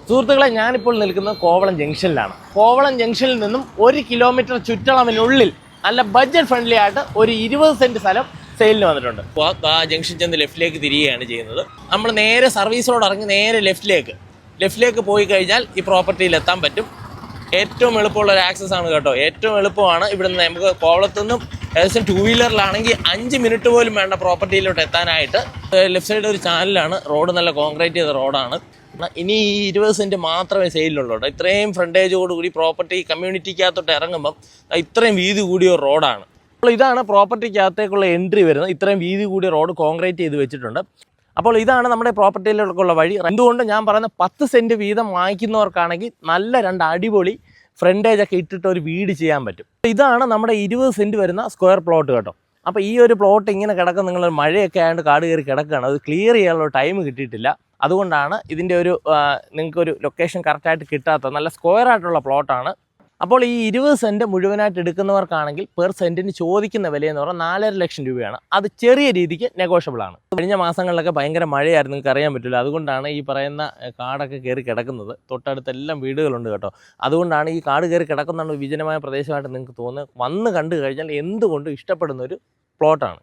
സുഹൃത്തുക്കളെ, ഞാനിപ്പോൾ നിൽക്കുന്നത് കോവളം ജംഗ്ഷനിലാണ്. കോവളം ജംഗ്ഷനിൽ നിന്നും 1 കിലോമീറ്റർ ചുറ്റളവിനുള്ളിൽ നല്ല ബഡ്ജറ്റ് ഫ്രണ്ട്ലി ആയിട്ട് ഒരു 20 സെന്റ് സ്ഥലം സെയിലിന് വന്നിട്ടുണ്ട്. ആ ജംഗ്ഷൻ ചെന്ന് ലെഫ്റ്റിലേക്ക് തിരികെയാണ് ചെയ്യുന്നത്. നമ്മൾ നേരെ സർവീസ് റോഡ് ഇറങ്ങി നേരെ ലെഫ്റ്റിലേക്ക് പോയി കഴിഞ്ഞാൽ ഈ പ്രോപ്പർട്ടിയിൽ എത്താൻ പറ്റും. ഏറ്റവും എളുപ്പമുള്ള ഒരു ആക്സസ് ആണ് കേട്ടോ. ഏറ്റവും എളുപ്പമാണ്. ഇവിടുന്ന് നമുക്ക് കോവളത്തുനിന്നും ഏകദേശം 2 വീലറിലാണെങ്കിൽ 5 മിനിറ്റ് പോലും വേണ്ട പ്രോപ്പർട്ടിയിലോട്ട് എത്താനായിട്ട്. ലെഫ്റ്റ് സൈഡ് ഒരു ചാനലാണ്. റോഡ് നല്ല കോൺക്രീറ്റ് ചെയ്ത റോഡാണ്. ഇനി ഈ 20 സെന്റ് മാത്രമേ സെയിലുള്ളൂ കേട്ടോ. ഇത്രയും ഫ്രണ്ടേജോടുകൂടി പ്രോപ്പർട്ടി കമ്മ്യൂണിറ്റിക്കകത്തോട്ട് ഇറങ്ങുമ്പം ഇത്രയും വീതി കൂടിയ ഒരു റോഡാണ്. അപ്പോൾ ഇതാണ് പ്രോപ്പർട്ടിക്കകത്തേക്കുള്ള എൻട്രി വരുന്നത്. ഇത്രയും വീതി കൂടിയ റോഡ് കോൺക്രീറ്റ് ചെയ്ത് വെച്ചിട്ടുണ്ട്. അപ്പോൾ ഇതാണ് നമ്മുടെ പ്രോപ്പർട്ടിയിലേക്കുള്ള വഴി. എന്തുകൊണ്ട് ഞാൻ പറയുന്ന 10 സെന്റ് വീതം വാങ്ങിക്കുന്നവർക്കാണെങ്കിൽ നല്ല 2 അടിപൊളി ഫ്രണ്ടേജൊക്കെ ഇട്ടിട്ട് ഒരു വീട് ചെയ്യാൻ പറ്റും. ഇതാണ് നമ്മുടെ 20 സെന്റ് വരുന്ന സ്ക്വയർ പ്ലോട്ട് കേട്ടോ. അപ്പോൾ ഈ ഒരു പ്ലോട്ട് ഇങ്ങനെ കിടക്കുന്ന, നിങ്ങൾ മഴയൊക്കെ ആയതുകൊണ്ട് കാട് കയറി കിടക്കുകയാണ്. അത് ക്ലിയർ ചെയ്യാനുള്ള ടൈം കിട്ടിയിട്ടില്ല. അതുകൊണ്ടാണ് ഇതിൻ്റെ ഒരു നിങ്ങൾക്കൊരു ലൊക്കേഷൻ കറക്റ്റായിട്ട് കിട്ടാത്തത്. നല്ല സ്ക്വയർ ആയിട്ടുള്ള പ്ലോട്ടാണ്. അപ്പോൾ ഈ 20 സെൻറ്റ് മുഴുവനായിട്ട് എടുക്കുന്നവർക്കാണെങ്കിൽ പെർ സെൻറ്റിന് ചോദിക്കുന്ന വിലയെന്ന് പറഞ്ഞാൽ 4.5 ലക്ഷം രൂപയാണ്. അത് ചെറിയ രീതിക്ക് നെഗോഷ്യബിൾ ആണ്. കഴിഞ്ഞ മാസങ്ങളിലൊക്കെ ഭയങ്കര മഴയായിരുന്നു, നിങ്ങൾക്ക് അറിയാൻ പറ്റില്ല. അതുകൊണ്ടാണ് ഈ പറയുന്ന കാടൊക്കെ കയറി കിടക്കുന്നത്. തൊട്ടടുത്തെല്ലാം വീടുകളുണ്ട് കേട്ടോ. അതുകൊണ്ടാണ് ഈ കാട് കയറി കിടക്കുന്നതാണ് വിജനമായ പ്രദേശമായിട്ട് നിങ്ങൾക്ക് തോന്നുന്നത്. വന്ന് കണ്ടു കഴിഞ്ഞാൽ എന്തുകൊണ്ടും ഇഷ്ടപ്പെടുന്ന ഒരു പ്ലോട്ടാണ്.